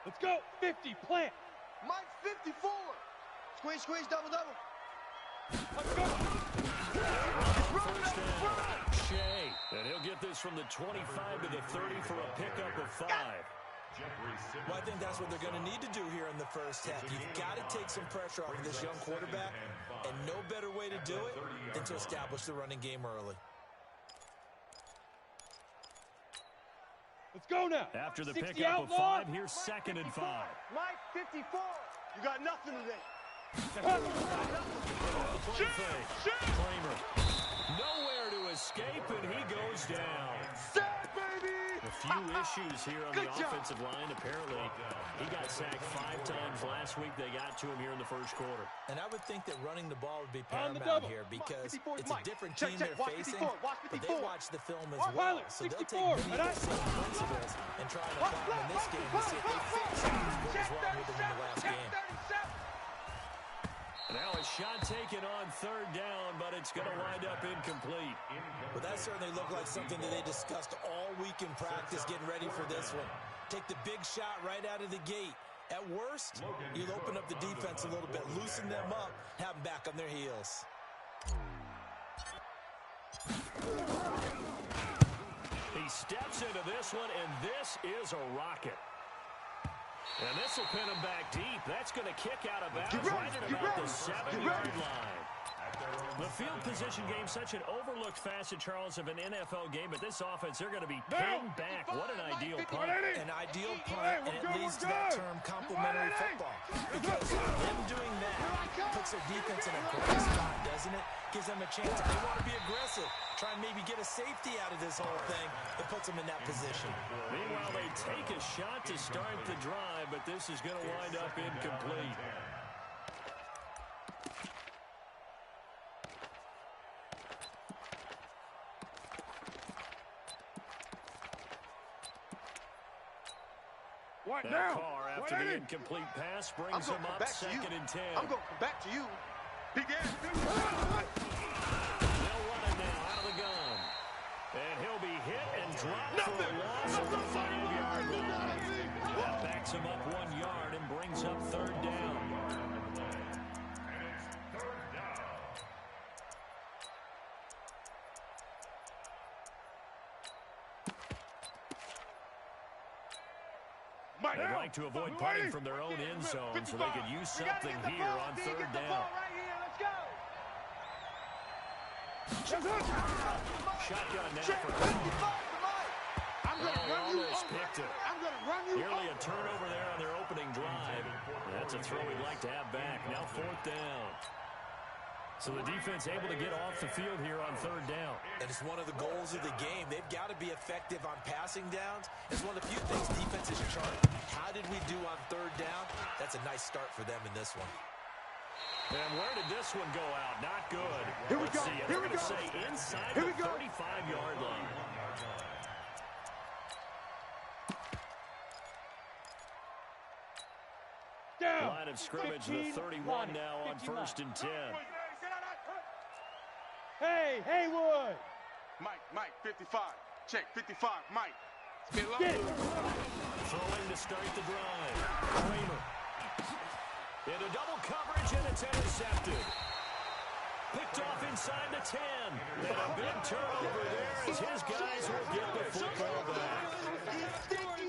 Let's go. 50, plant. Mike, 54. Squeeze, squeeze, double, double. Let's go. First down. Shea. And he'll get this from the 25 to the 30 for a pickup of 5. Well, I think that's what they're going to need to do here in the first half. You've got to take some pressure off of this young quarterback, and no better way to do it than to establish the running game early. Let's go now. After the 60 pickup of outlaw. 5, here's second and 5. Mike, 54. You got nothing today. Play fake. Kramer. Nowhere to escape, and he goes down. Sack, baby! A few issues here on the offensive line. Apparently, he got sacked 5 times last week. They got to him here in the first quarter. And I would think that running the ball would be On the paramount double. here because Mike, 54 is it's a Mike. different Check, team check. they're Watch facing, 54, watch but they 54. watch the film as Watch well. pilot, So they'll 64, take many of the same principles and try and apply them in this game to see if they fix what was wrong with them in the last game. Now a shot taken on third down, but it's going to wind up incomplete. But that certainly looked like something that they discussed all week in practice getting ready for this one. Take the big shot right out of the gate. At worst, you'll open up the defense a little bit, loosen them up, have them back on their heels. He steps into this one, and this is a rocket. And this will pin him back deep. That's going to kick out of bounds right at about the 7-yard line. The field position game, such an overlooked facet, Charles, of an NFL game. But this offense, they're going to be pinned back. What an ideal punt. An ideal punt, and it leads to that term complementary football. Because them doing that puts their defense in a great spot, doesn't it? Gives them a chance. If they want to be aggressive, try and maybe get a safety out of this whole thing, it puts them in that position. Meanwhile, they take a shot to start the drive, but this is going to wind up incomplete. What That now? Carr, after the incomplete pass, brings him up 2nd and 10. I'm going to come back to you. Big ass. They'll run it now out of the gun. And he'll be hit and dropped for a loss at the 5-yard line. That backs him up 1 yard and brings up third down. They'd like to avoid punting from their own end zone so they could use something here on third down. Shotgun now for Carr. Almost picked it. Nearly a turnover there on their opening drive. That's a throw he'd like to have back. Now 4th down. So the defense able to get off the field here on third down. And it's one of the goals of the game. They've got to be effective on passing downs. It's one of the few things defenses chart. How did we do on third down? That's a nice start for them in this one. And where did this one go out? Not good. Here we go. Here we go. Say inside the 35-yard line. Down. Line of scrimmage, 15, the 31 now on 59. 1st and 10. Hey, Haywood. Mike, 55. Check, 55, Mike. Get it. Throwing to start the drive. Kramer. Into double coverage, and it's intercepted. Picked off inside the 10. And a big turnover there as his guys will get the football back.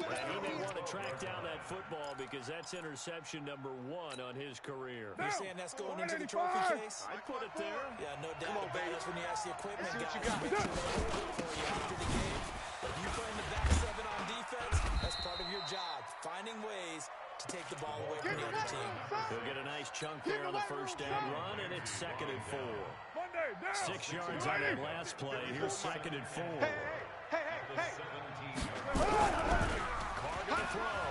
And he may want to track down that football because that's interception number 1 on his career. You're saying that's going into the trophy case? I'd put it there. Yeah, no doubt about it. That's when you ask the equipment Let's see guys what you got. to make sure they're ready for you after the game. But you playing the back 7 on defense, that's part of your job. Finding ways to take the ball away from the other team. He'll get a nice chunk there on the first down run, and it's 2nd and 4. 6 yards on that last play. Here's 2nd and 4. Hey. Carr to the throw.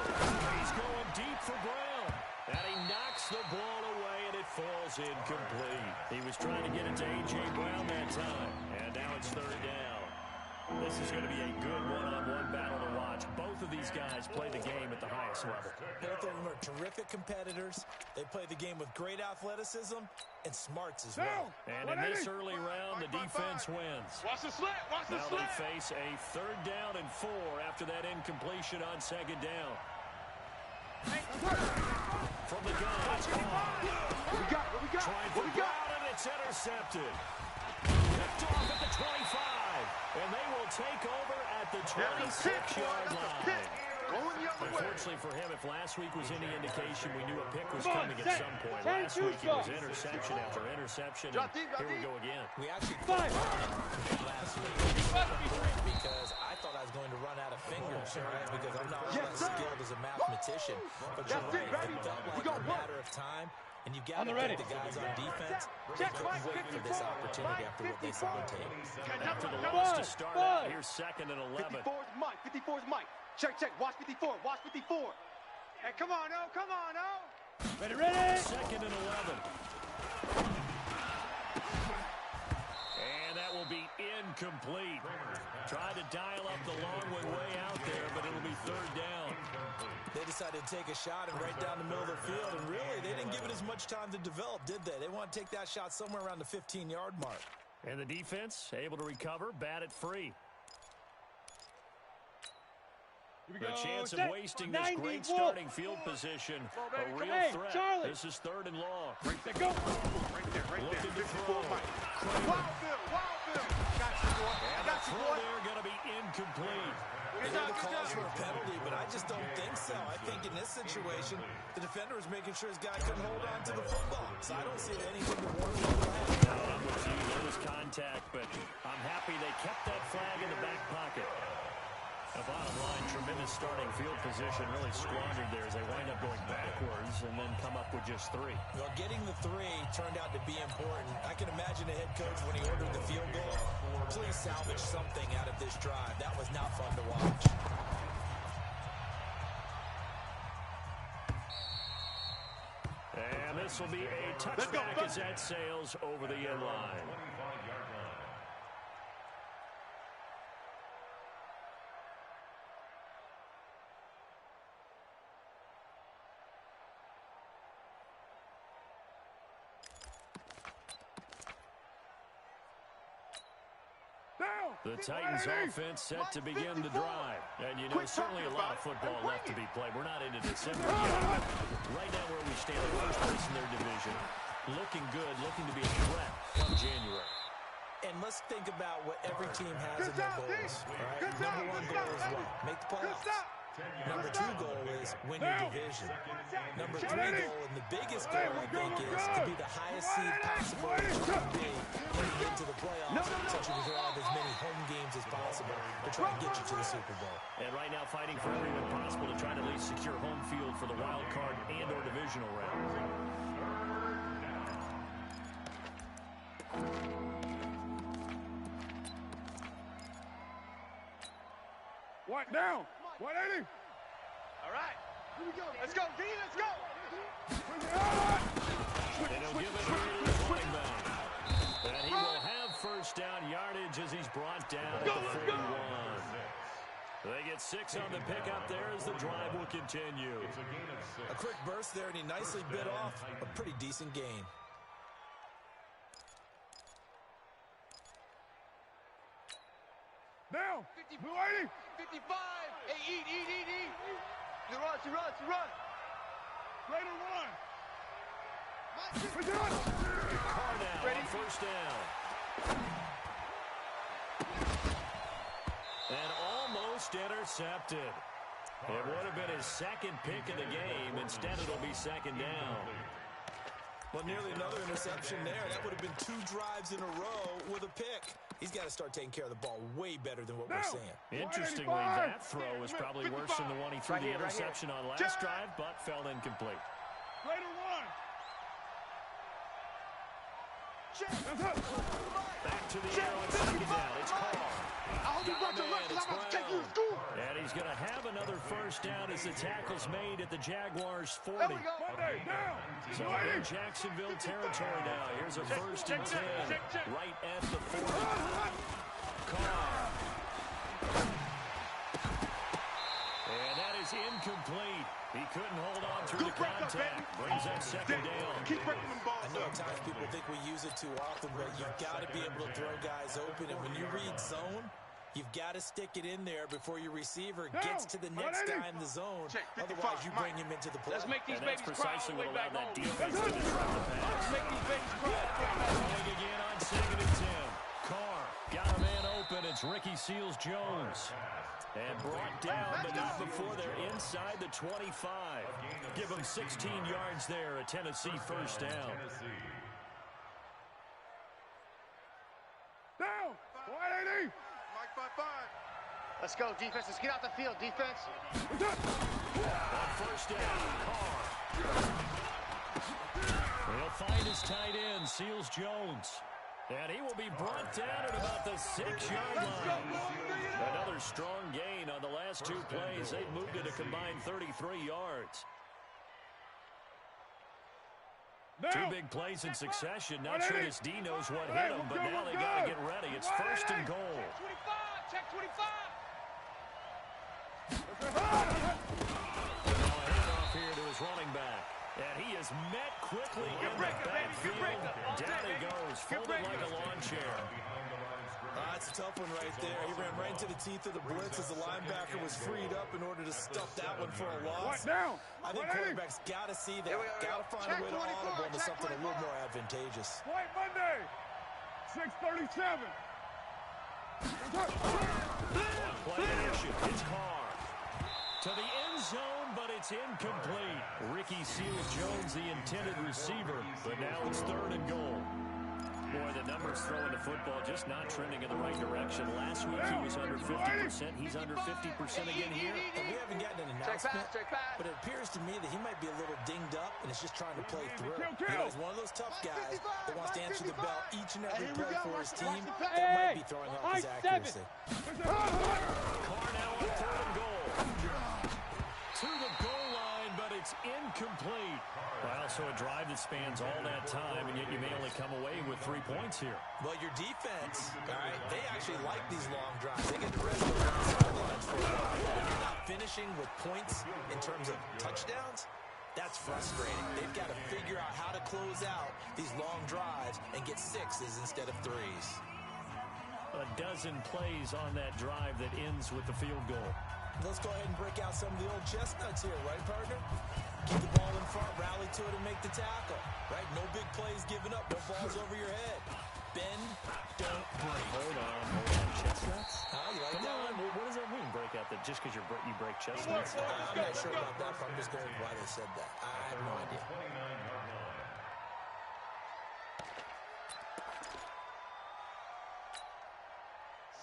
He's going deep for Brown. And he knocks the ball away, and it falls incomplete. He was trying to get it to A.J. Brown that time. And now it's third down. This is going to be a good one-on-one battle to watch. Both of these guys play the game at the highest level. Both of them are terrific competitors. They play the game with great athleticism and smarts as well. And in this early round, the defense wins. Watch the slant. Watch the Now slant. they face a 3rd down and 4 after that incompletion on 2nd down. From the gun, it's caught. What we got? What we got? Trying What for we got? Brown, and it's intercepted. Picked off at the 25, and they will take over at the 26-yard line. Going the other way. Unfortunately for him, if last week was any indication, we knew a pick was coming at some point. Last week it was interception after interception, and here we go again. We actually thought last week because I thought I was going to run out of fingers, right? Because I'm not as skilled as a mathematician. But you're right. It felt like a matter of time. And you've got to think the guys on defense, they couldn't wait for this opportunity after what they saw on tape. After the loss to start out, here's 2nd and 11. 54 is Mike. 54 is Mike. Check. Watch 54. Watch 54. Hey, come on, O. Come on, O. Ready. 2nd and 11. And that will be incomplete. Tried to dial up the long one way out there, but it'll be 3rd down. They decided to take a shot and right down the middle of the field, and really, they didn't give it as much time to develop, did they? They want to take that shot somewhere around the 15-yard mark. And the defense able to recover, bat it free. The chance of wasting this great starting field position, a real threat. Charlie. This is 3rd and long. Right there, go. Looking to throw. Wild Bill. Got you, boy. And the throw there going to be incomplete. They hear the calls for a penalty, but I just don't think so. I think in this situation, the defender is making sure his guy couldn't hold on to the football. So I don't see anything to warn him about. I'm with you. There was contact, but I'm happy they kept that flag in the back pocket. The bottom line, tremendous starting field position, really squandered there as they wind up going backwards and then come up with just 3. Well, getting the 3 turned out to be important. I can imagine the head coach when he ordered the field goal. Please salvage something out of this drive. That was not fun to watch. And this will be a touchback as that sails over the end line. The Titans offense set to begin the drive. And, you know, certainly a lot of football left to be played. We're not into December yet. Right now where we stand in first place in their division, looking good, looking to be a threat come January. And let's think about what every team has in their goals. Right? Number 1 goal is what? Make the playoffs. Number 2 goal is win your division. Number 3 goal, and the biggest goal, I think, is to be the highest seed possible that you can be heading into the playoffs, so you can have as many home games as possible to try and get you to the Super Bowl. And right now fighting for every win possible to try to at least secure home field for the wild card and or divisional round. What down? 180. All right. Here we go. Let's go, D. Let's go. And he'll give it to the running back. And he will have first down yardage as he's brought down at the 41. They get 6 on the pickup there as the drive will continue. A quick burst there, and he nicely bit off a pretty decent gain. Down. 280. 55. Hey, eat. You run. Raider 1. Carr now on first down. And almost intercepted. It would have been his 2nd pick of the game. Instead, it'll be 2nd down. Well, nearly another interception there. That would have been 2 drives in a row with a pick. He's got to start taking care of the ball way better than what we're seeing. Interestingly, that throw was probably worse than the one he threw the interception on last drive, but fell incomplete. Raider 1. Back to the arrow and 2nd down. It's Carr. And he's going to have another first down as the tackle's made at the Jaguars' 40. So in Jacksonville territory now. Here's a 1st and 10 right at the 40. Carr He couldn't hold on through the contact. Brings that second down. Keep breaking them balls. I know at times people think we use it too often, but you've got to be able to throw guys open. And when you read zone, you've got to stick it in there before your receiver gets to the next guy in the zone. Otherwise, you bring him into the play. Let's make these And that's babies precisely cry what all the way allowed back that home. defense to disrupt the pass. Let's make these babies cry. Going again on 2nd and 10. Carr got a man open. It's Ricky Seals-Jones. And brought down, but not before they're inside the 25. Give them 16 yards there, a Tennessee first down. Down. 180. Mike 5-5. Let's go, defense. Let's get out the field, defense. On first down, Carr. He'll find his tight end, Seals-Jones. And he will be brought down at about the 6-yard line. Another strong gain on the last 2 plays. They've moved it a combined 33 yards. Now. 2 big plays in succession. Not sure this D knows what hit him, but now they got to get ready. It's 1st and goal. Check 25. Now a handoff here to his running back. And he is met quickly in the backfield. Down he goes, folded like a lawn chair. That's a tough one right there. He ran right into the teeth of the blitz as the linebacker was freed up in order to stuff that one for a loss. Down. I think quarterbacks got to see that. Got to find a way to audible into something a little more advantageous. White Monday. 6:37. On play action, it's Carr. To the end zone, but it's incomplete. Ricky Seals-Jones, the intended receiver, but now it's 3rd and goal. Boy, the numbers throwing the football just not trending in the right direction. Last week he was under 50%. He's under 50% again here. And we haven't gotten an announcement, but it appears to me that he might be a little dinged up and is just trying to play through. You know, he's one of those tough guys that wants to answer the bell each and every play for his team. That might be throwing off his accuracy. Carr now on 3rd and goal. To the goal line, but it's incomplete. Well, so a drive that spans all that time, and yet you may only come away with 3 points here. Well, your defense, all right, they actually like these long drives. They get the rest of the sidelines for a while. When you're not finishing with points in terms of touchdowns, that's frustrating. They've got to figure out how to close out these long drives and get 6s instead of 3s. A dozen plays on that drive that ends with the field goal. Let's go ahead and break out some of the old chestnuts here, right, partner? Keep the ball in front, rally to it, and make the tackle, right? No big plays given up, no balls over your head. Bend, don't break. Hold on, chestnuts? You like Come that on, one? what does that mean, break out that just because you break chestnuts? I'm not sure about that, but I'm just going with why they said that. I have no idea.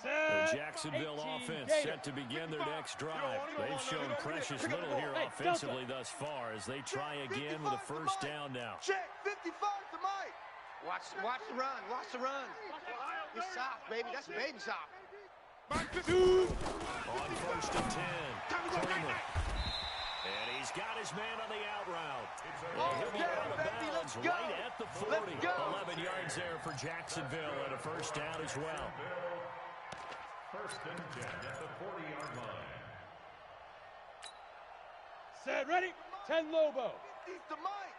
The Jacksonville offense set to begin their next drive. They've shown precious little here offensively thus far as they try again with a first down now. Check 55 to Mike. Watch the run. Watch the run. You're soft, baby. That's baby soft. On 1st and 10. Kramer. And he's got his man on the out route. And he'll be out of bounds right at the 40. 11 yards there for Jacksonville and a first down as well. 1st and 10 at the 40-yard line. Set, ready? 10 Lobo. Deep to Mike.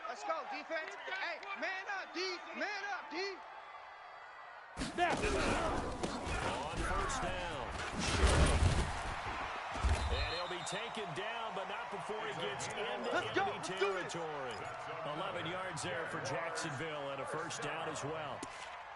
Let's go, defense. Hey, man up, D. Man up, D. Snap. On first down. And he'll be taken down, but not before he gets into enemy territory. 11 yards there for Jacksonville and a first down as well.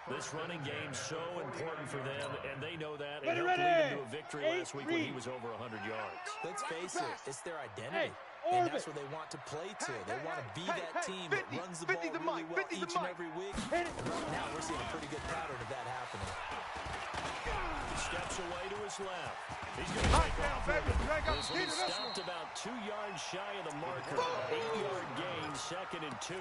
This running game's so important for them, and they know that. It helped lead them to a victory last week when he was over 100 yards. Let's face it, it's their identity. And that's what they want to play to. They want to be that team that runs the ball really well each and every week. And right now, we're seeing a pretty good pattern of that happening. He steps away to his left. He's going to take off. This will be stopped about 2 yards shy of the marker. 8-yard gain, 2nd and 2.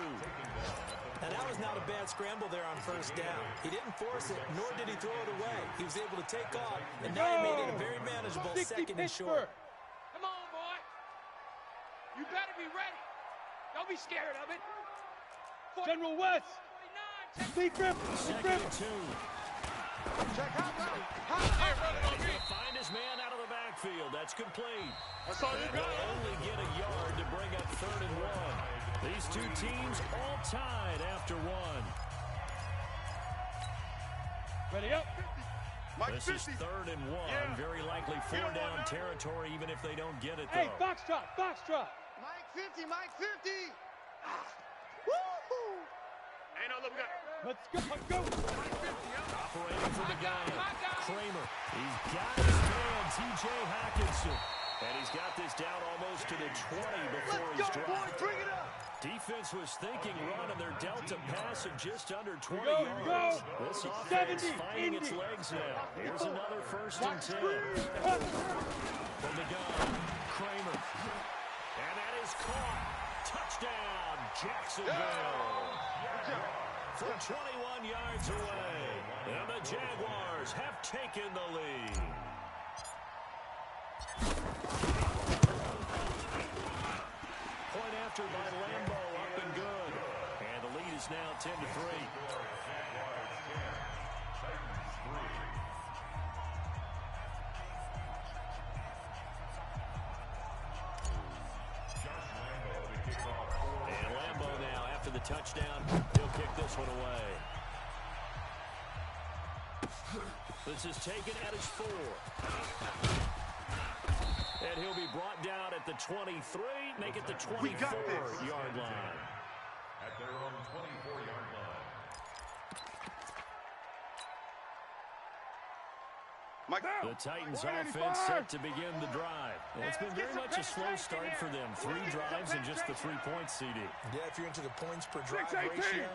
And that was not a bad scramble there on first down. He didn't force it, nor did he throw it away. He was able to take off, and now he made it a very manageable 2nd and short. Come on, boy. You better be ready. Don't be scared of it. General West. Secret. 2nd and 2. Check out. He's going to find his man out of the backfield. That's complete. That's all you got. They'll only get a yard to bring up 3rd and 1. These two teams all tied after 1. Ready up. This is 3rd and 1. Yeah. Very likely 4-down territory, even if they don't get it, though. Hey, foxtrot, foxtrot. Mike 50, Mike 50. Woo-hoo. Ain't no look. Let's go, let's go. Operating for the guy, Kramer. He's got his man, T.J. Hawkinson. And he's got this down almost to the 20 before he's dropped. Bring it up. Defense was thinking run, and they're dealt a pass of just under 20 yards. This offense finding its legs now. Here's another 1st and 10. From the gun, Kramer. And that is caught. Touchdown, Jacksonville. For 21 yards away. And the Jaguars have taken the lead. Point after by Lambo, up and good. And the lead is now 10-3. And Lambo now, after the touchdown, he'll kick this one away. This is taken at his 4. And he'll be brought down at the 23, make it the 24-yard line. At their own 24-yard line. The Titans offense set to begin the drive. And it's been very much a slow start for them. 3 drives and just the 3 points, CD. Yeah, if you're into the points per drive ratio,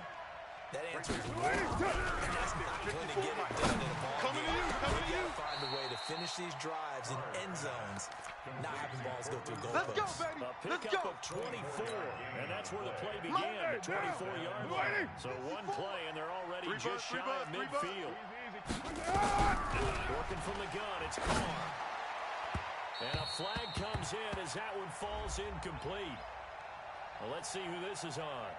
that answer is no. That's not going to get it done in a ball game. You got to find a way to finish these drives in end zones, not having balls go through goalposts. A pickup of 24, and that's where the play began, the 24-yard line. So one play, and they're already just shy of midfield. Working from the gun, it's Carr. And a flag comes in as that one falls incomplete. Well, let's see who this is on.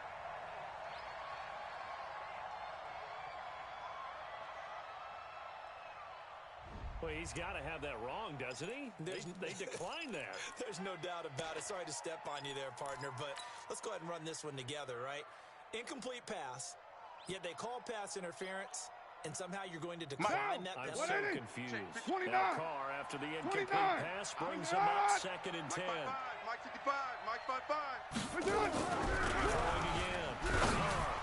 Well, he's got to have that wrong, doesn't he? They declined that. There's no doubt about it. Sorry to step on you there, partner, but let's go ahead and run this one together, right? Incomplete pass, yet they call pass interference, and somehow you're going to decline that I'm penalty. so confused. Now Carr, after the incomplete pass, brings him up 2nd and 10. Mike 55, Mike 55. Throwing again. Carr.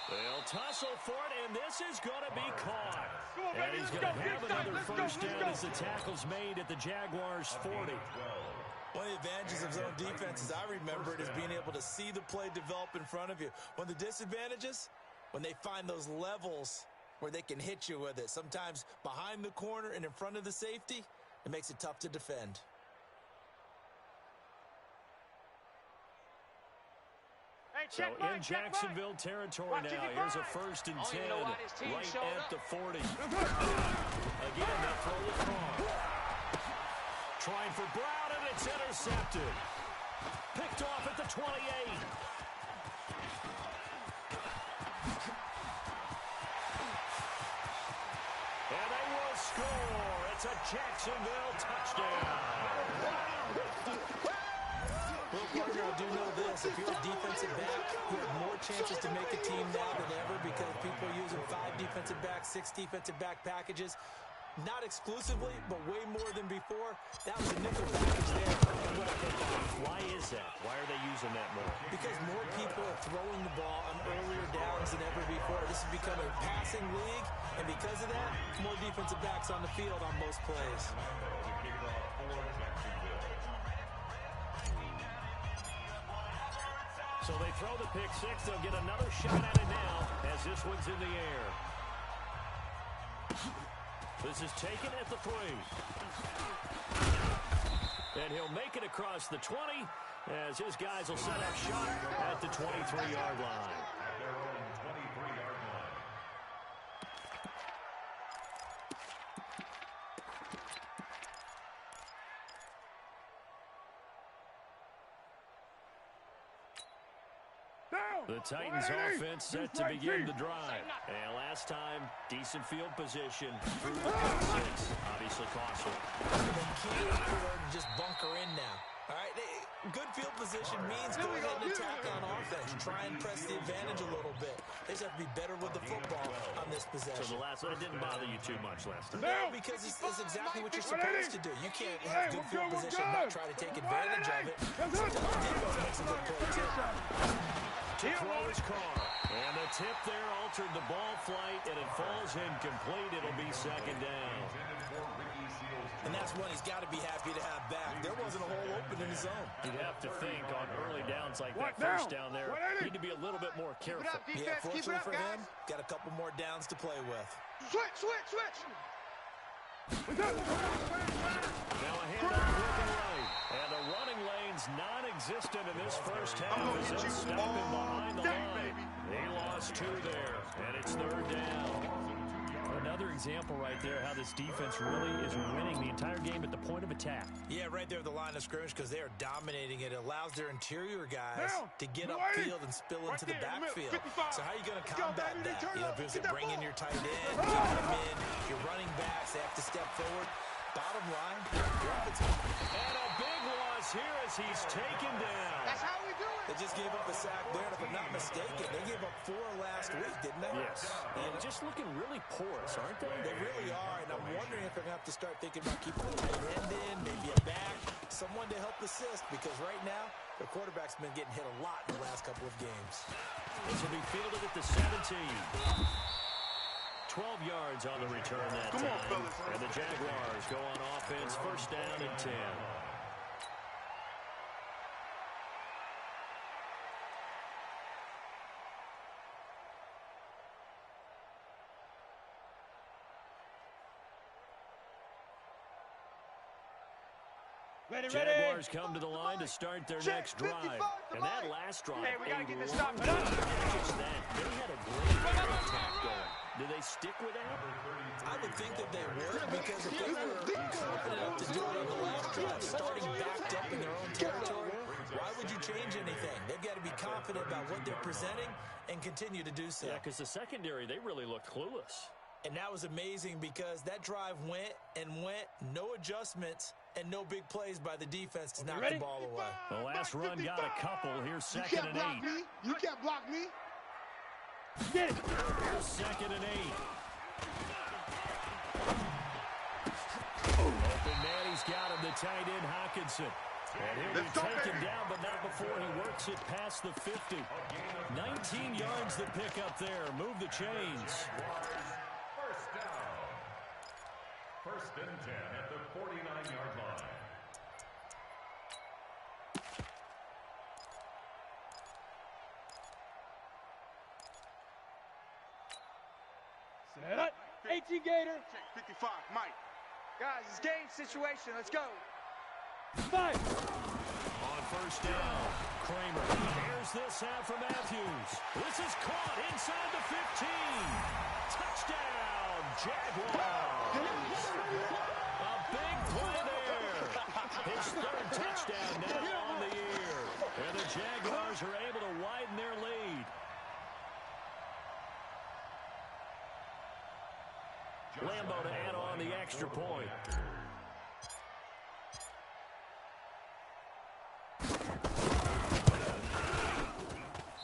They'll tussle for it, and this is going to be caught. And he's going to have another 1st down as the tackle's made at the Jaguars' 40. One of the advantages of zone defense, as I remember it, is being able to see the play develop in front of you. One of the disadvantages, when they find those levels where they can hit you with it, sometimes behind the corner and in front of the safety, it makes it tough to defend. So in Jacksonville territory now, here's a 1st and 10 right at the 40. Again, they'll throw the Carr. Trying for Brown, and it's intercepted. Picked off at the 28. And they will score. It's a Jacksonville touchdown. Well, partner, I do know this. If you're a defensive back, you have more chances to make a team now than ever because people are using 5 defensive backs, 6 defensive back packages. Not exclusively, but way more than before. That was a nickel package there. Why is that? Why are they using that more? Because more people are throwing the ball on earlier downs than ever before. This has become a passing league, and because of that, more defensive backs on the field on most plays. So they throw the pick 6. They'll get another shot at it now as this one's in the air. This is taken at the 3. And he'll make it across the 20 as his guys will set up shot at the 23-yard line. At their own 23-yard line. Down! The Titans offense set to begin the drive. And last time, decent field position. Obviously costly. They can't afford to just bunker in now. All right, good field position means go ahead and attack on offense. Try and press the advantage a little bit. They just have to be better with the football on this possession. So the last one didn't bother you too much last time? No, because it's exactly what you're supposed to do. You can't have good field position and not try to take advantage of it. Sometimes defense makes a good play, too. To throw his car. And the tip there altered the ball flight, and it falls incomplete. It'll be second down. And that's one he's got to be happy to have back. There wasn't a hole open in his zone. You'd have to think on early downs like that first down there, need to be a little bit more careful. Yeah, fortunately for him, got a couple more downs to play with. Switch. Now a handoff looking right. And the running lane's non-existent in this first half as it's stopping behind the line. They lost 2 there, and it's third down. Another example right there how this defense really is winning the entire game at the point of attack. Yeah, right there at the line of scrimmage because they are dominating it. It allows their interior guys to get upfield and spill into the backfield. So how are you going to combat that? You know, if you bring in your tight end, keep them in, your running backs, they have to step forward. Bottom line, and a big loss here as he's taken down. That's how we do it. They just gave up a sack there, and if I'm not mistaken, they gave up 4 last week, didn't they? Yes. And just looking really porous, aren't they? They really are, and I'm wondering if they're going to have to start thinking about keeping a tight end in, maybe a back, someone to help assist, because right now, their quarterback's been getting hit a lot in the last couple of games. This will be fielded at the 17. 12 yards on the return that time. And the Jaguars go on offense, first down and 10. Jaguars come to the line to start their next drive. And that last drive, hey, we gotta get this stopped. Just that, they had a great attack going. Do they stick with that? I would think that they would, because if they were confident enough to do it on the last drive, starting backed up in their own territory, why would you change anything? They've got to be confident about what they're presenting and continue to do so. Yeah, because the secondary, they really looked clueless. And that was amazing because that drive went, no adjustments, and no big plays by the defense to knock the ball away. The last run got a couple. Here's second and 8. You can't block me. Get it. Here's second and 8. Open man, he's got him, the tight end Hawkinson. And he'll be taken down, but not before he works it past the 50. 19 yards to pick up there. Move the chains. First down. First and 10 at the 49-yard line. Set up. 18 Gator. Check 55, Mike. Guys, it's game situation. Let's go. 5. On first down, Kramer. Here's this out for Matthews. This is caught inside the 15. Touchdown, Jaguars. A big play there. His 3rd touchdown now on the year. And the Jaguars are able to widen their lead. Lambo to add on the extra point.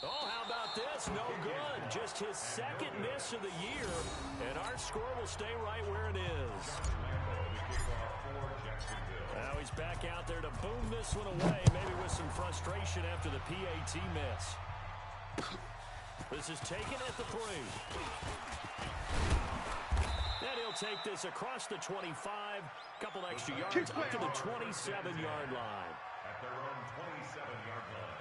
Oh, how about this? No good. Just his 2nd miss of the year, and our score will stay right where it is. Now he's back out there to boom this one away, maybe with some frustration after the PAT miss. This is taken at the 3. Then he'll take this across the 25, couple extra yards up to the 27-yard line. At their own 27-yard line.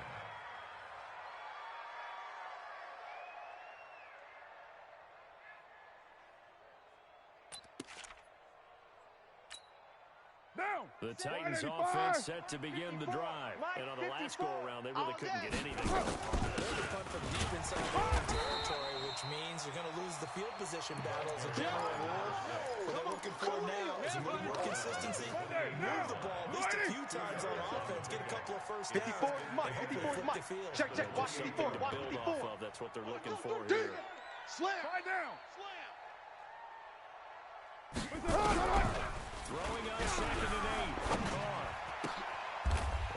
The Titans offense set to begin the drive. And on the last go-around, they really couldn't get anything. They're the punt from deep inside their own territory, which means you're going to lose the field position battle as a general rule. What they're looking for now is a little more consistency. Move the ball at least a few times on offense. Get a couple of first down. 54 is Mike. 54 is Mike. Check, check. Watch 54. Watch 54. That's what they're looking for here. Slam. Try down. Throwing on 2nd and 8. Carr.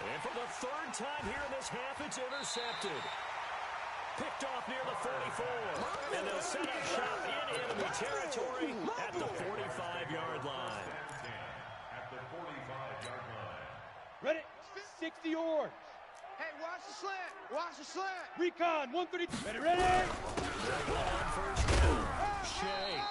And for the 3rd time here in this half, it's intercepted. Picked off near the 44. And they'll set up shop in enemy territory at the 45-yard line. At the 45-yard line. Ready? 60 yards. Hey, watch the slant. Watch the slant. Recon, 130. Ready? On first down. Shea.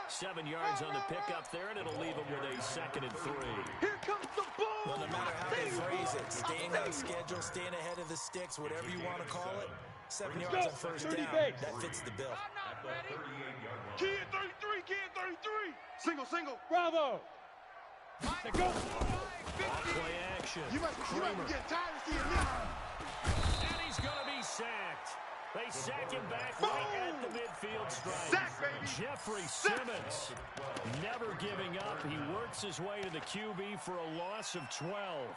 7 yards on the pickup there, and it'll leave him with a 2nd and 3. Here comes the ball. Well, no matter how they phrase it, staying on schedule, staying ahead of the sticks, whatever you want to call it, 7 yards on first down, that fits the bill. At the 38-yard line. Key at 33. Key at 33. Single, single. Bravo. Let's go. Play action. You must be getting tired of seeing me. And he's going to be sacked. They sack him back right at the midfield stripe. Sack, baby. Jeffrey Simmons never giving up. He works his way to the QB for a loss of 12.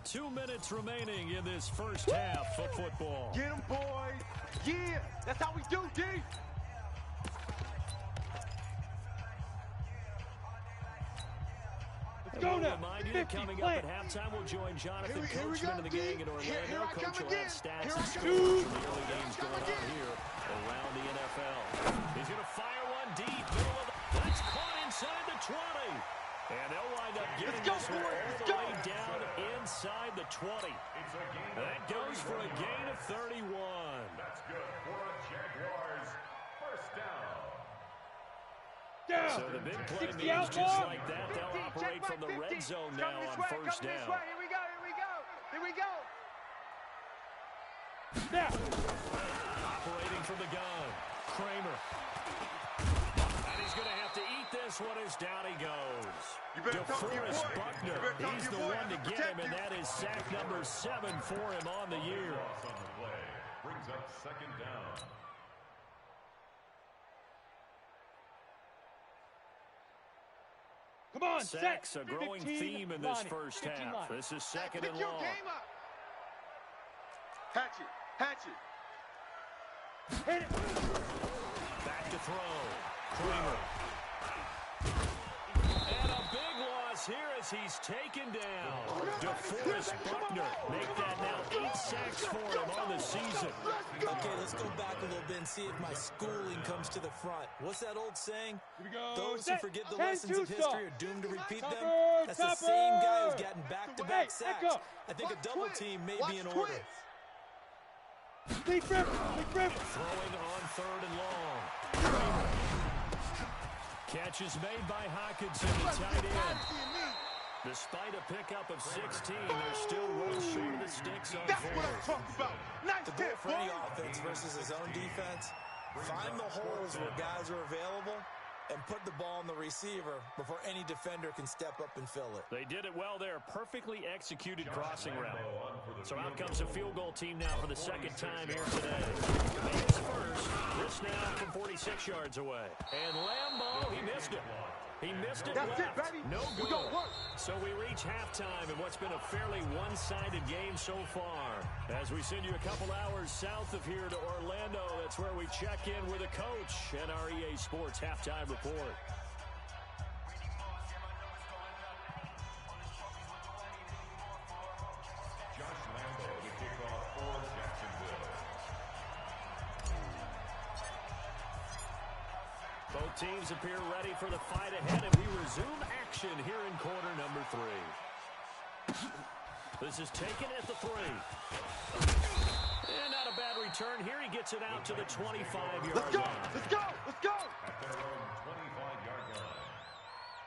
Two minutes remaining in this first half of football. Get him, boys. Yeah, that's how we do, D. Let's go now. Remind you that coming up at halftime, we'll join Jonathan Coachman and the gang in Orlando. Coach will have stats and scores from the early games going on here around the NFL. He's going to fire one deep, middle of the... That's caught inside the 20. And they'll wind up getting this one all the way down inside the 20. That goes for a gain of 31. That's good for a Jaguars first down. So the big play means just like that, they'll operate from the red zone now on first down. Here we go, here we go, here we go. Snap. Operating from the gun, Kramer. And he's going to have to eat this one as down he goes. DeForest Buckner, he's the one to get him, and that is sack number 7 for him on the year. Loss on the play brings up 2nd down. Come on, Sacks a growing theme in this first half. This is 2nd and long. Hatch it, hatch it. Hit it. Back to throw. Kramer. And a big loss here as he's taken down. DeForest Buckner make that now 8 sacks for him on the season. Okay, let's go back a little bit and see if my schooling comes to the front. What's that old saying? Here we go. Those who forget the lessons of history are doomed to repeat them. Topper, That's the same guy who's gotten back-to-back sacks. I think a double team may be in order. Big rip. Throwing on 3rd and long. Kramer. Catch is made by Hawkinson, the tight end. Despite a pickup of 16, they're still one short of the sticks on 4th. That's what I'm talking about. Nice The goal for any offense versus his own defense, find the holes where guys are available and put the ball in the receiver before any defender can step up and fill it. They did it well there. Perfectly executed crossing route. So out comes a field goal team now for the 2nd time here today. Man's first. This now from 46 yards away. And Lambeau, he missed it. He missed it That's left. it, baby. No We good. gonna work. So we reach halftime in what's been a fairly one-sided game so far. As we send you a couple hours south of here to Orlando, that's where we check in with a coach and our EA Sports halftime report. Josh Lambeau to kick off for Jacksonville. Both teams appear ready for the fight ahead, and we resume action here in quarter number 3. This is taken at the 3. And not a bad return here. He gets it out to the 25-yard Let's go, line. let's go, let's go. At their own 25-yard line.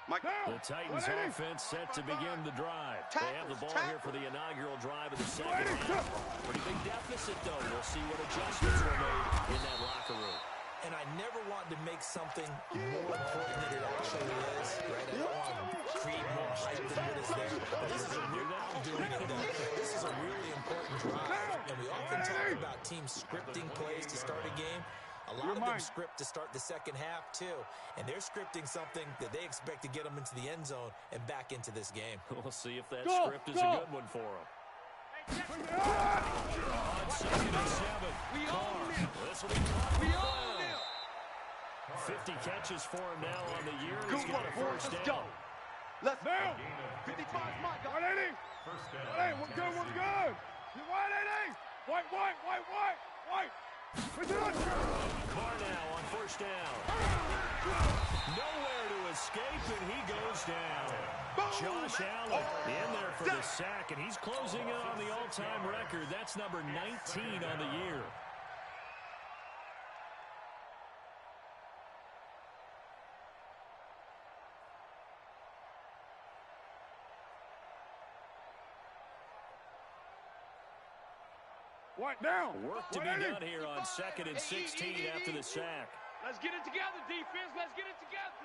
Mike. The Titans offense set to begin the drive. They have the ball here for the inaugural drive of the second half. Pretty big deficit, though. We'll see what adjustments were made in that locker room. And I never want to make something more important than it actually is, right? I don't want to create more hype than what is there. But this is a real, I'm doing it though. This is a really important drive. And we often talk about teams scripting plays to start a game. A lot of them script to start the second half, too. And they're scripting something that they expect to get them into the end zone and back into this game. We'll see if that script is a good one for them. On 2nd and 7. We own him. This will be caught. We own him. 50 catches for him now on the year. He's got a first down. Let's go. 55's my guy. 180. First down. 180. We're good. We're good. 180. White. Carr now on first down. Nowhere to escape, and he goes down. Josh Allen in there for the sack, and he's closing in on the all-time record. That's number 19 on the year. White down. Work to be done here on 2nd and 16 after the sack. Let's get it together, defense. Let's get it together.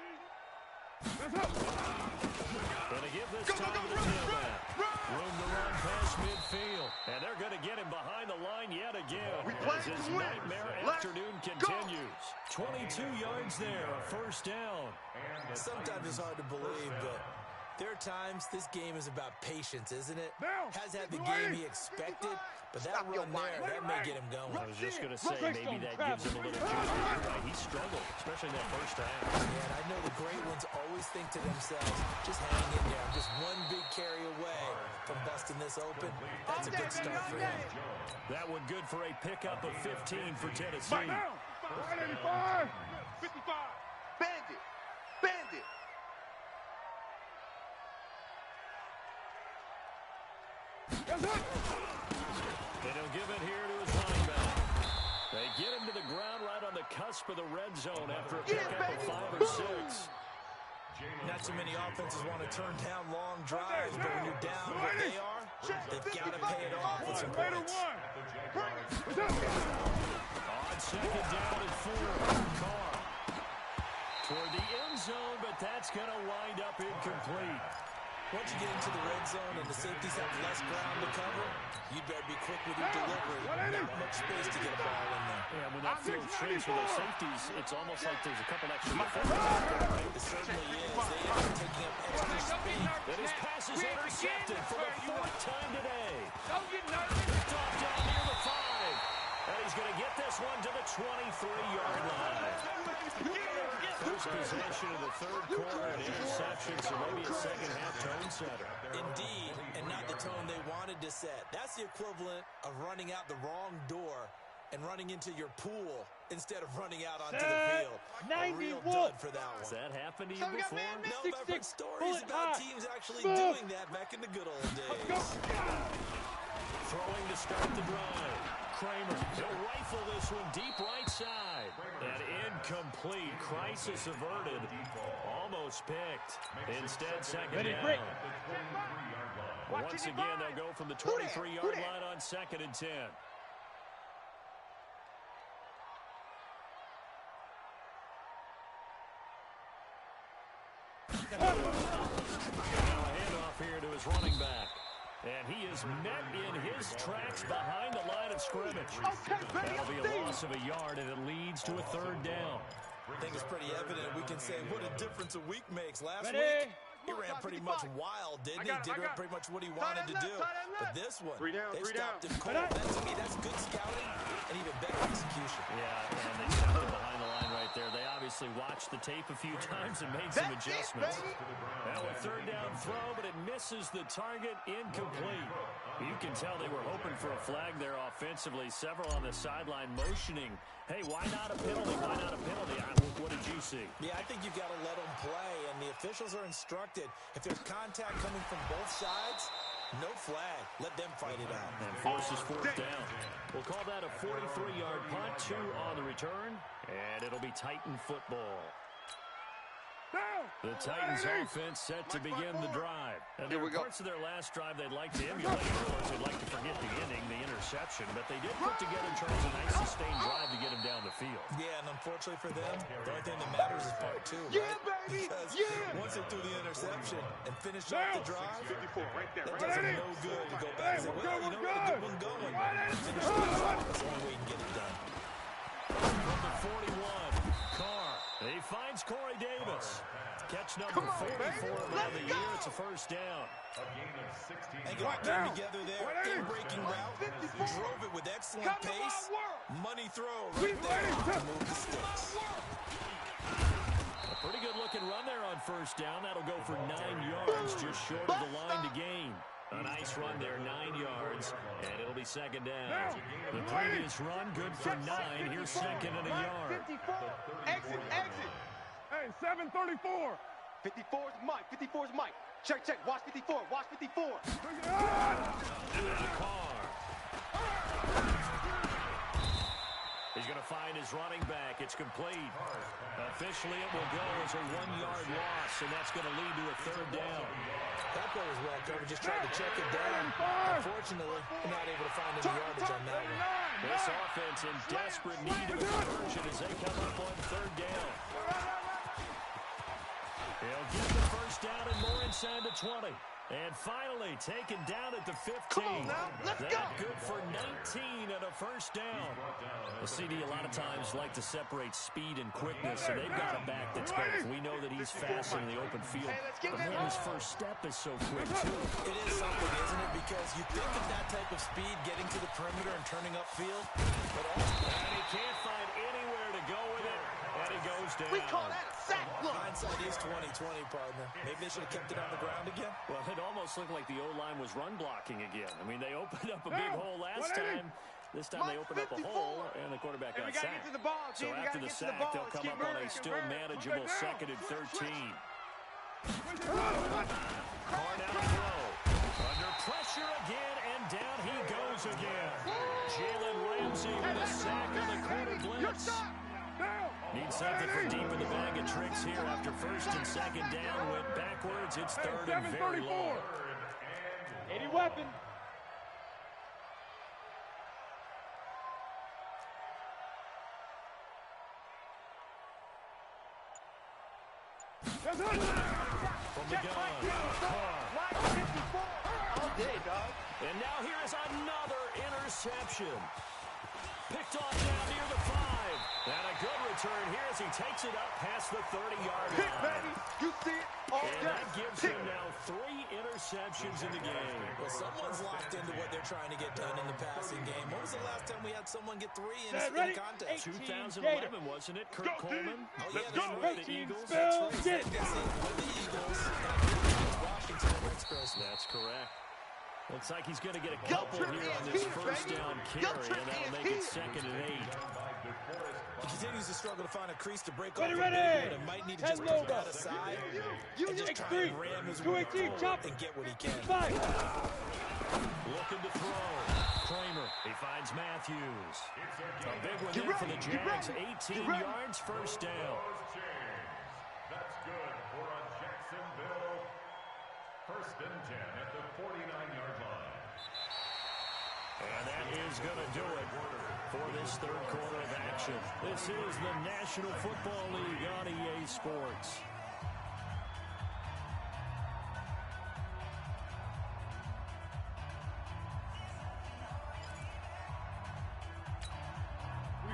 Going to give this time to the tailback. Room to run past midfield. And they're going to get him behind the line yet again as his nightmare afternoon continues. 22 yards there, a first down. Sometimes it's hard to believe, but there are times this game is about patience, isn't it? Has had the game he expected, but that run there, that may get him going. I was just going to say, maybe that gives him a little juice. Right? He struggled, especially in that first half. Yeah, and I know the great ones always think to themselves, just hang in there. I'm just one big carry away from busting this open. That's a good start for him. That one good for a pickup of 15 for Tennessee. 185. 55. Bandit. They don't give it here to his running back. They get him to the ground right on the cusp of the red zone after a pickup of 5 or 6. Not too many offenses want to turn down long drives, but when you're down what they are, they've got to pay it off with some points. On 2nd down and 4, Carr toward the end zone, but that's going to wind up incomplete. Once you get into the red zone and the safeties have less ground to cover, you'd better be quick with your delivery. Not much space to get a ball in there. Yeah, when that field shrinks for those safeties, it's almost like there's a couple extra defenders out there, right? It certainly is. They end up taking up extra speed. But his pass is intercepted for the 4th time today. Don't get nervous. Picked off down near the 5. And he's going to get this one to the 23-yard line. First possession of the 3rd quarter, an interception, so maybe a second-half tone setter. Indeed, and not the tone they wanted to set. That's the equivalent of running out the wrong door and running into your pool instead of running out onto the field. A real dud for that one. Has that happened to you before? No, but I've heard stories about teams actually doing that back in the good old days. Throwing to start the drive. Kramer, he'll rifle this one deep right side. And incomplete. Crisis averted. Almost picked. Instead, 2nd down. Once again, they'll go from the 23-yard line on 2nd and 10. Now a handoff here to his running back. And he is met in his tracks behind the line of scrimmage. That'll be a loss of a yard, and it leads to a 3rd down. I think it's pretty evident. We can say what a difference a week makes. Last week, he ran pretty much wild, didn't he? Did pretty much what he wanted to do. But this one, they stopped him cold. That, to me, that's good scouting and even better execution. Yeah, and they stopped him behind the line right there. They obviously watched the tape a few times and made some adjustments. Now a 3rd down throw, but it misses the target, incomplete. You can tell they were hoping for a flag there offensively. Several on the sideline motioning. Hey, why not a penalty? Why not a penalty? What did you see? Yeah, I think you've got to let them play, and the officials are instructed. If there's contact coming from both sides, no flag. Let them fight it out. And forces 4th down. We'll call that a 43-yard punt, 2 on the return, and it'll be Titan football. The Titans offense set to begin the drive. And there were parts of their last drive they'd like to emulate. Of course, they'd like to forget the inning, the interception. But they did put together, Charles, a nice sustained drive to get him down the field. Yeah, and unfortunately for them, the only thing that matters is part two, right? Yeah, baby! Because once they threw the interception and finished off the drive, 54, right there. that does them no good to go back and say, well, you know what, a good one going. Finish the drive. That's the only way you can get it done. From the 41, Carr. He finds Corey Davis. Catch number 44 of the year. It's a first down. A gain of 16. And got them together there, in-breaking route. Drove it with excellent pace. Money throw right there to move the sticks. A pretty good-looking run there on first down. That'll go for 9 yards, just short of the line to gain. A nice run there, 9 yards, and it'll be second down. The previous run, good for 9. Here's second and a yard. 54. Exit. Hey, 734. 54 is Mike. 54 is Mike. Check. Watch 54. Watch 54. Carr. He's going to find his running back. It's complete. Officially, it will go as a 1-yard loss, and that's going to lead to a third down. That play was well covered. Just tried to check it down. Unfortunately, not able to find any yardage on that one. This offense in desperate need of a conversion as they come up on third down. He'll get the first down and more inside the 20. And finally taken down at the 15. Come on now, let's go. Good for 19 and a first down. The CD a lot of times like to separate speed and quickness, and they've got a back that's both. We know that he's fast in the open field, but man, his first step is so quick too. It is something, isn't it? Because you think of that type of speed getting to the perimeter and turning upfield, and he can't find anywhere to go with it, and he goes down. We call that a sack block. Hindsight is 20/20, partner. Maybe they should have kept it on the ground again. Well, it almost looked like the O-line was run blocking again. I mean, they opened up a big hole last time. This time they opened up a hole, and the quarterback got sacked. So after the sack, they'll come up on a still manageable 2nd and 13. Carr now to throw. Under pressure again, and down he goes again. Jalen Ramsey with a sack on the corner blitz. Needs something for deep in the bag of tricks here after first and second down. Went backwards. It's third and very long. 80 weapon. From the gun, Carr. All day, dog. And now here is another interception. Picked off down near the 5. And a good return here as he takes it up past the 30-yard line. Pick, baby. You see it all day. And that gives him now 3 interceptions in the game. Well, someone's locked into what they're trying to get done in the passing game. When was the last time we had someone get 3 in a contest? 2011, wasn't it? Kurt Coleman? Oh, yeah, Then with the Eagles. That's right. With the Eagles. Washington and Rex Grossman. That's correct. Looks like he's going to get a couple here on this first down carry, and that'll make it 2nd and 8. He continues to struggle to find a crease to break off. Ready. And might need to just put that aside and just try and ram his way forward and get what he can. Looking to throw. Kramer, he finds Matthews. A big one there for the Jags. 18 yards, first down. That's good for a Jacksonville first and 10 at the 49-yard line. And that is going to do it for this third quarter of action. This is the National Football League on EA Sports.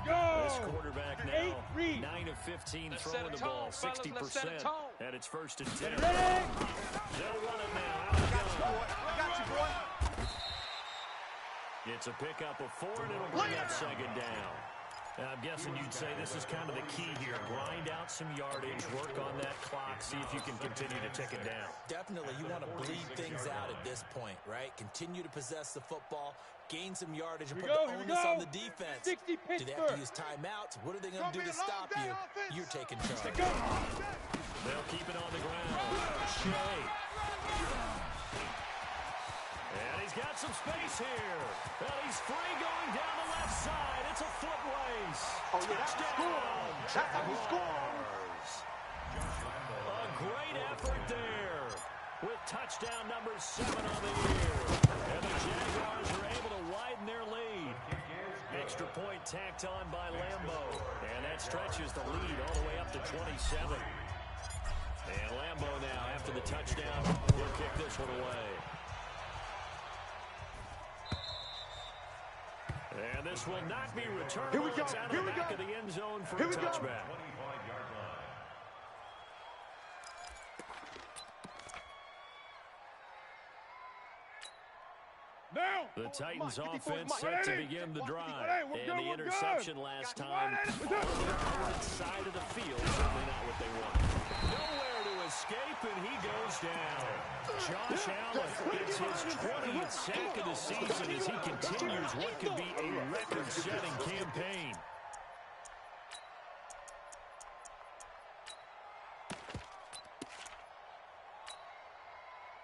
This quarterback now 9 of 15 throwing the ball, 60%. And it's first and 10. They'll run it now. I got you, boy. It's a pickup of 4, and it'll bring up second down. I'm guessing you'd say this is kind of the key here. Grind out some yardage, work on that clock, see if you can continue to tick it down. Definitely. You want to bleed things out at this point, right? Continue to possess the football, gain some yardage, and put the onus on the defense. 60 Do they have to use timeouts? What are they going to do to stop you? You're taking charge. They'll keep it on the ground. Shea. And he's got some space here. Well, he's free going down the left side. It's a foot race. Oh, yeah, that's a score. That's how we score. A Great effort there with touchdown number 7 on the year. And the Jaguars are able to widen their lead. Extra point tacked on by Lambeau. And that stretches the lead all the way up to 27. And Lambeau now, after the touchdown, will kick this one away. And this will not be returned. It's out of the back of the end zone for a touchback. Now. The Titans offense set to begin the drive. And the interception last time on the opponent's side of the field. Certainly not what they want. Nowhere to escape, and he goes down. Josh Allen gets his 20th sack of the season as he continues what could be a record-setting campaign.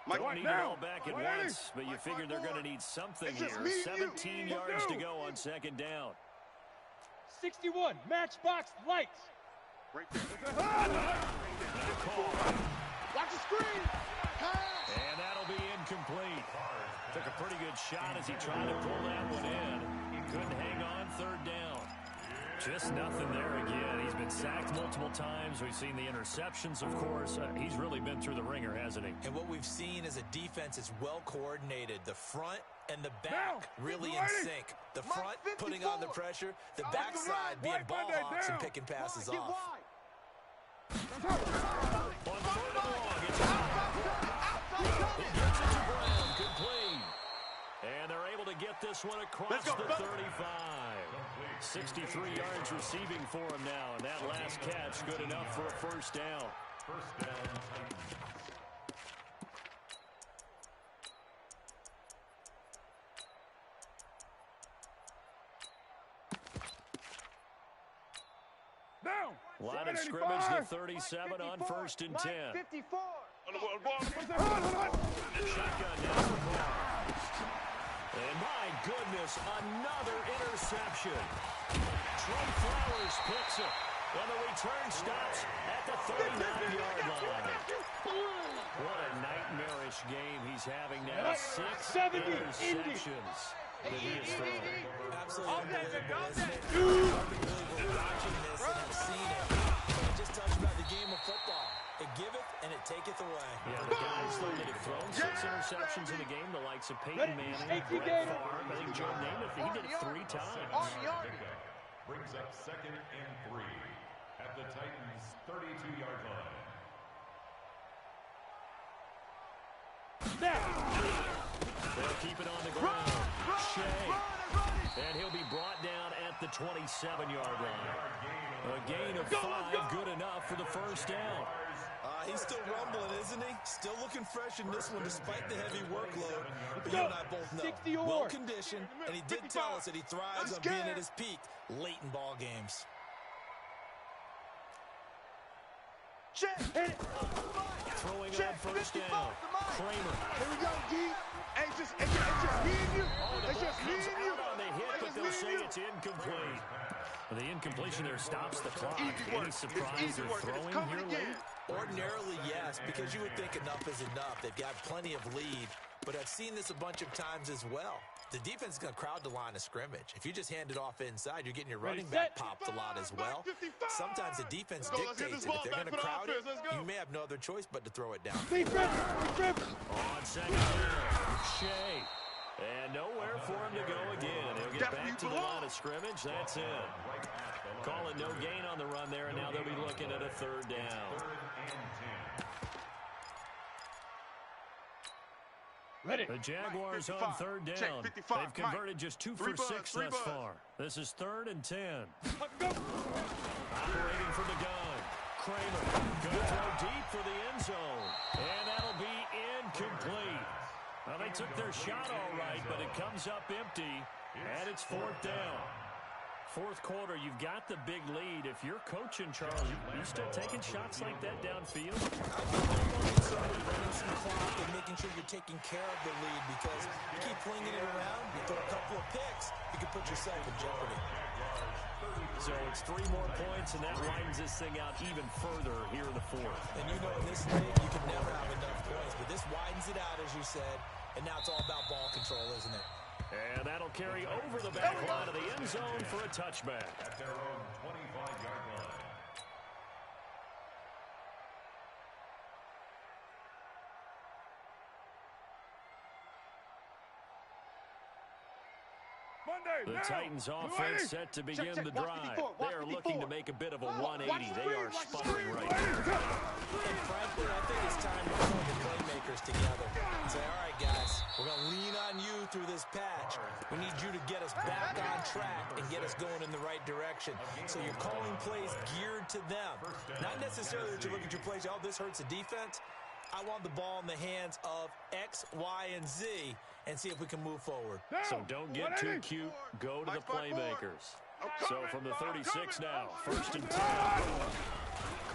Don't need it all back at once, but you figure they're going to need something here. 17 yards to go on second down. 61, matchbox lights. Right there. Watch the screen. And that'll be incomplete. Took a pretty good shot as he tried to pull that one in. Couldn't hang on third down. Just nothing there again. He's been sacked multiple times. We've seen the interceptions, of course. He's really been through the ringer, hasn't he? And what we've seen is a defense that's well coordinated. The front and the back really in sync. The front putting on the pressure. The backside being ball hawks and picking passes off. On third and long, it's he gets it to Brown, complete. And they're able to get this one across the 35. 63 yards receiving for him now, and that last catch good enough for a first down. First down, Titans. Now. Line of scrimmage, the 37 on 1st and 10. 54. Shotgun down the bar. And my goodness, another interception. Trey Flowers picks it. And the return stops at the 39-yard line. What a nightmarish game he's having now. 6 interceptions that he has thrown. Absolutely unbelievable, isn't it? We're watching this and have seen it. It just talks about the game of football. It giveth and it taketh away. Yeah, the guys that have thrown 6 interceptions in a game, the likes of Peyton Manning, Brett Favre, I think Joe Namath, he did it 3 times. Brings up 2nd and 3 at the Titans' 32-yard line. They'll keep it on the ground. Shea. And he'll be brought down at the 27-yard line. A gain of 5, good enough for the first down. He's still rumbling, isn't he? Still looking fresh in this one despite the heavy workload. But you and I both know, well-conditioned, and he did tell us that he thrives on being at his peak late in ball games. Throwing on first down. Kramer. Here we go, D. It's just hitting you. The ball comes out on the hit, but they'll say it's incomplete. The incompletion there stops the clock. Any surprise they're throwing here late? Ordinarily, yes, because you would think enough is enough. They've got plenty of lead, but I've seen this a bunch of times as well. The defense is going to crowd the line of scrimmage. If you just hand it off inside, you're getting your running back popped a lot as well. Sometimes the defense dictates it. If they're going to crowd it, you may have no other choice but to throw it down. On second down, Shea. And nowhere for him to go again. He'll get back to the line of scrimmage. That's it. Call it no gain on the run there, and now they'll be looking at a third down. The Jaguars on third down. They've converted just 2 for 6 thus far. This is 3rd and 10. Operating from the gun. Kramer. Going to throw deep for the end zone. And that'll be incomplete. Well, they took their shot all right, but it comes up empty, and it's 4th down. 4th quarter, you've got the big lead. If you're coaching, Charles, you still taking shots like that downfield? I'd be more concerned with running some clock and making sure you're taking care of the lead, because you keep flinging it around, you throw a couple of picks, you can put yourself in jeopardy. So it's 3 more points, and that widens this thing out even further here in the fourth. And you know in this league, you can never have enough points, but this widens it out, as you said, and now it's all about ball control, isn't it? And that'll carry over the back line of the end zone for a touchback. At their own 25-yard line. Monday, The Titans offense set to begin the drive. They are looking to make a bit of a 180. They are sputtering right now. And frankly, I think it's time to pull the playmakers together and say, all right, guys, we're going to lean on you through this patch. We need you to get us back on track and get us going in the right direction. So you're calling plays geared to them. Not necessarily that you look at your plays, oh, this hurts the defense. I want the ball in the hands of X, Y, and Z and see if we can move forward. So don't get too cute. Go to the playmakers. So from the 36 now, 1st and 10.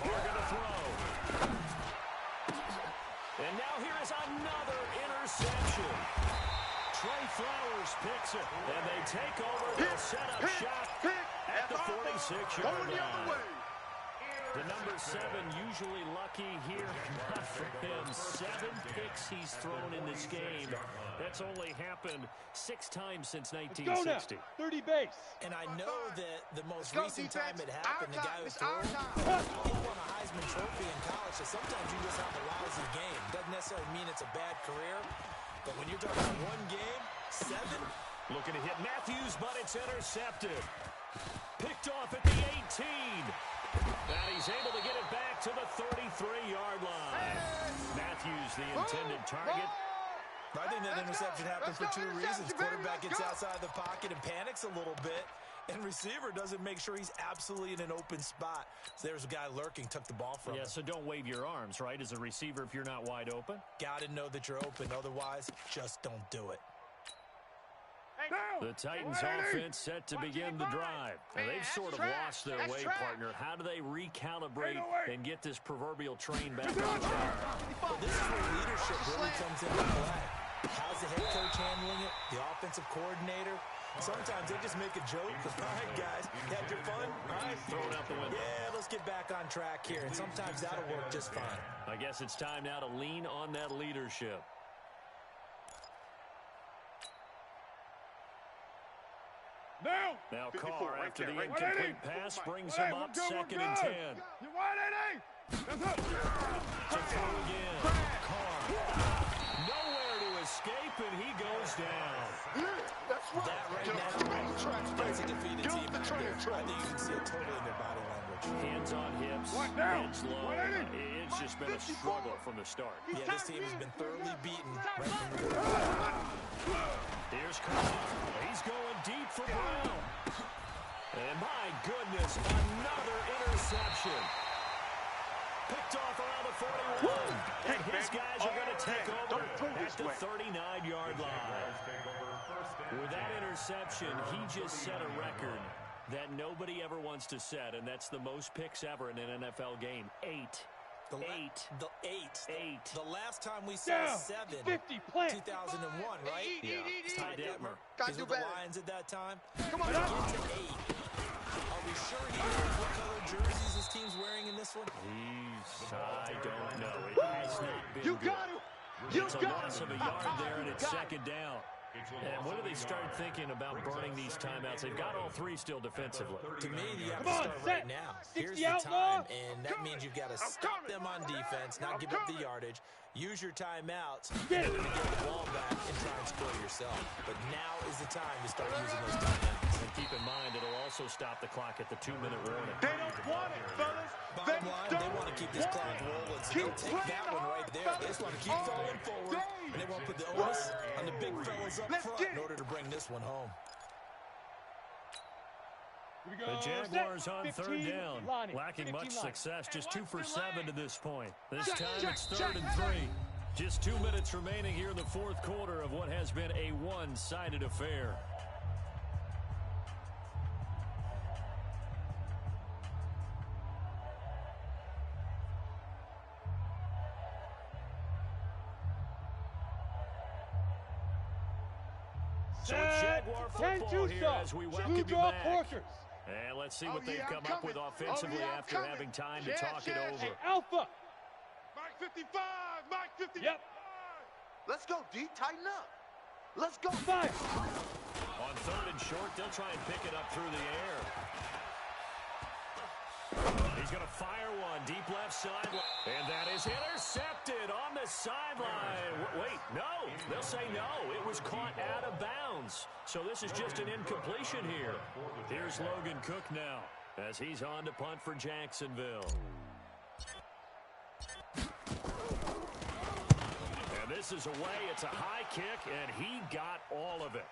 Carr gonna throw. And now here is another interception. Trey Flowers picks it, and they take over. They'll set up shop at the 46-yard line. The number 7 usually lucky here. Not for him. 7 picks he's thrown in this game. That's only happened 6 times since 1960. 30 base. And I know that the most recent time it happened, the guy who threw it, he won a Heisman Trophy in college, so sometimes you just have a lousy game. Doesn't necessarily mean it's a bad career, but when you're talking about one game, 7. Looking to hit Matthews, but it's intercepted. Picked off at the 18. And he's able to get it back to the 33-yard line. Matthews, the intended target. I think that interception happened for 2 reasons. Quarterback gets outside the pocket and panics a little bit, and receiver doesn't make sure he's absolutely in an open spot. So there's a guy lurking, took the ball from him. Yeah, so don't wave your arms, right, as a receiver if you're not wide open? Got to know that you're open. Otherwise, just don't do it. The Titans offense set to begin the drive. Now, they've sort of lost their way, partner. How do they recalibrate and get this proverbial train back on track? Well, this is where leadership really comes into play. How's the head coach handling it? The offensive coordinator? Sometimes they just make a joke. All right, guys, you had your fun? All right. Throw it out the window. Yeah, let's get back on track here. And sometimes that'll work just fine. I guess it's time now to lean on that leadership. Now Carr, after the incomplete pass, brings him up 2nd and 10. You want it, To throw again. Carr. Nowhere to escape, and he goes down. That right now, that's a defeated team out there. I think you can see it totally in their body language. Hands on hips, heads low. It's just been a struggle from the start. Yeah, this team has been thoroughly beaten right from the beginning. Here's Carr. He's going deep for Brown. And my goodness, another interception. Picked off around the 41. And his guys are going to take over at the 39-yard line. With that interception, he just set a record that nobody ever wants to set, and that's the most picks ever in an NFL game. 8. The last time we saw 7, 2001, right? Yeah. Ty Detmer. Gotta He's do with the better. Lions at that time. Come on, To get to 8. Are we sure he knows what color jerseys his team's wearing in this one? I don't know. It has not been You good. got him. You It's a got loss him. of a yard there, and it's 2nd down. And when do they start thinking about burning these timeouts? They've got all 3 still defensively. To me, you have Come to on, start set. right now. 60 Here's the outlaw. time, and that means you've got to stop them on defense, not give up the yardage, use your timeouts, Get it. and get the ball back and try and score yourself. But now is the time to start using those timeouts. And keep in mind, it'll also stop the clock at the 2-minute warning. They don't want it, fellas. Bottom line, they want to keep this clock rolling, so they'll take that one right there. They just want to keep falling forward, and they want to put the onus on the big fellas up front in order to bring this one home. The Jaguars on 3rd down, lacking much success, just 2 for 7 to this point. This time it's 3rd and 3. Just 2 minutes remaining here in the 4th quarter of what has been a one-sided affair. So it's Jaguar football here as we welcome you back. Porkers. And let's see what they've come up with offensively after having time to talk it over. Hey, Alpha. Mike 55, Mike 55. Yep. Let's go, D. Tighten up. Let's go. Fire. On 3rd and short, they'll try and pick it up through the air. He's going to fire one deep left sideline. And that is intercepted on the sideline. Wait, no. They'll say no. It was caught out of bounds. So this is just an incompletion here. Here's Logan Cook now as he's on to punt for Jacksonville. And this is away. It's a high kick, and he got all of it.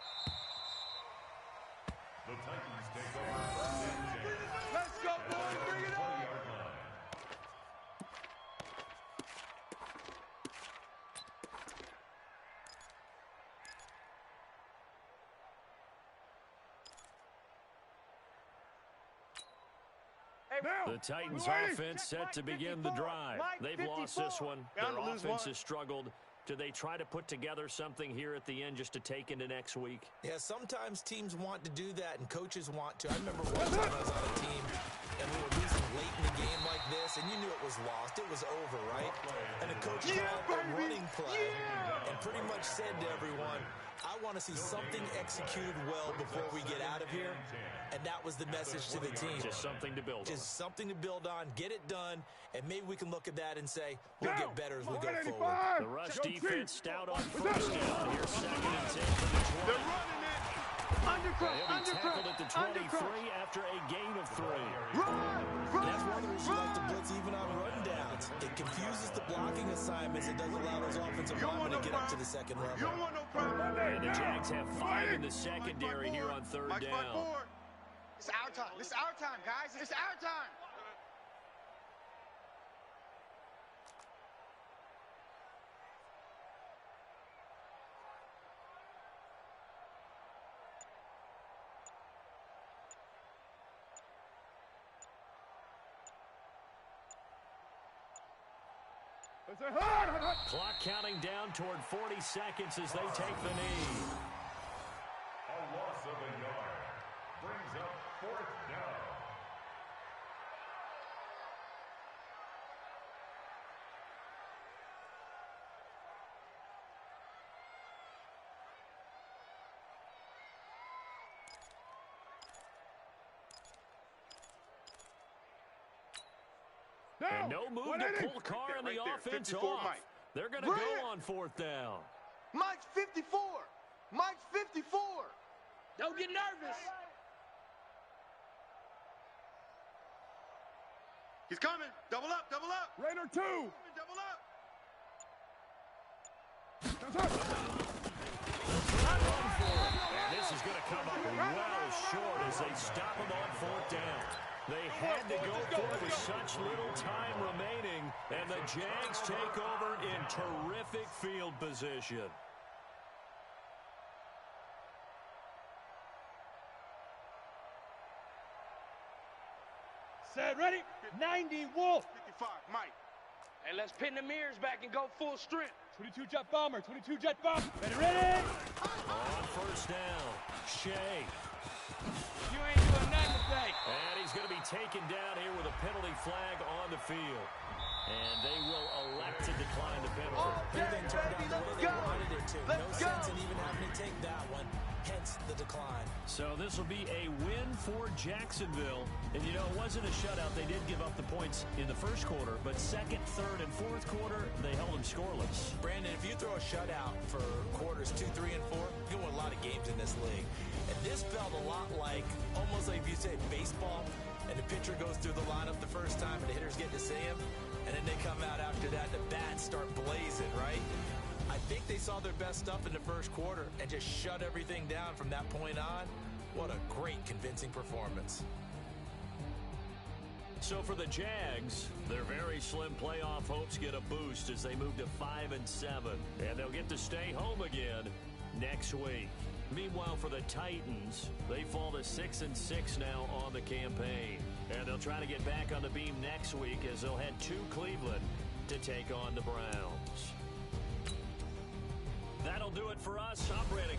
The Titans take over. Let's go, boys. Bring it on. The Titans offense set to begin the drive. They've lost this one. Their offense has struggled. Do they try to put together something here at the end just to take into next week? Yeah, sometimes teams want to do that and coaches want to. I remember one time I was on a team and we were losing late in the game like this, and you knew it was lost. It was over, right? And the coach called a running play and pretty much said to everyone, I want to see something executed well before we get out of here. And that was the message to the team. Just something to build on. Just something to build on, get it done, and maybe we can look at that and say, we'll get better as we go forward. The rush defense stout on 1st down. Here's 2nd and 10 from the 20. They're running it. He'll be tackled at the 23 after a gain of 3. And that's one of the reasons you like to blitz even on rundowns. It confuses the blocking assignments. It doesn't allow those offensive linemen to get up to the second level. You don't want no problem. And the Jags have 5 in the secondary here on 3rd down. It's our time. It's our time, guys. It's our time. Clock counting down toward 40 seconds as they take the knee. A loss of a yard brings up 4th down. And no move to pull Carr and the offense off. Mike. They're going to go on 4th down. Mike's 54. Mike's 54. Don't get nervous. He's coming. Double up. Double up. Raider 2. Double up. And this is going to come up well short as they stop him on 4th down. They had to go for it with such little time remaining, and the Jags take over in terrific field position. Set, ready? 90 Wolf. 55. Mike. Hey, let's pin the mirrors back and go full strength. 22 jet bomber. 22 jet bomber. Ready? On 1st down, Shea. You ain't doing nothing today. And he's going to be taken down here with a penalty flag on the field. And they will elect to decline the penalty. Everything turned out the way they wanted it to. No sense in even having to take that one. Hence the decline. So this will be a win for Jacksonville. And, you know, it wasn't a shutout. They did give up the points in the 1st quarter. But 2nd, 3rd, and 4th quarter, they held them scoreless. Brandon, if you throw a shutout for quarters 2, 3, and 4, you win a lot of games in this league. And this felt a lot like, almost like if you say baseball, and the pitcher goes through the lineup the first time, and the hitters get to see him, and then they come out after that, and the bats start blazing, right? I think they saw their best stuff in the 1st quarter and just shut everything down from that point on. What a great, convincing performance. So for the Jags, their very slim playoff hopes get a boost as they move to 5-7, and they'll get to stay home again next week. Meanwhile, for the Titans, they fall to 6-6 now on the campaign, and they'll try to get back on the beam next week as they'll head to Cleveland to take on the Browns. That'll do it for us. I'm Riddick.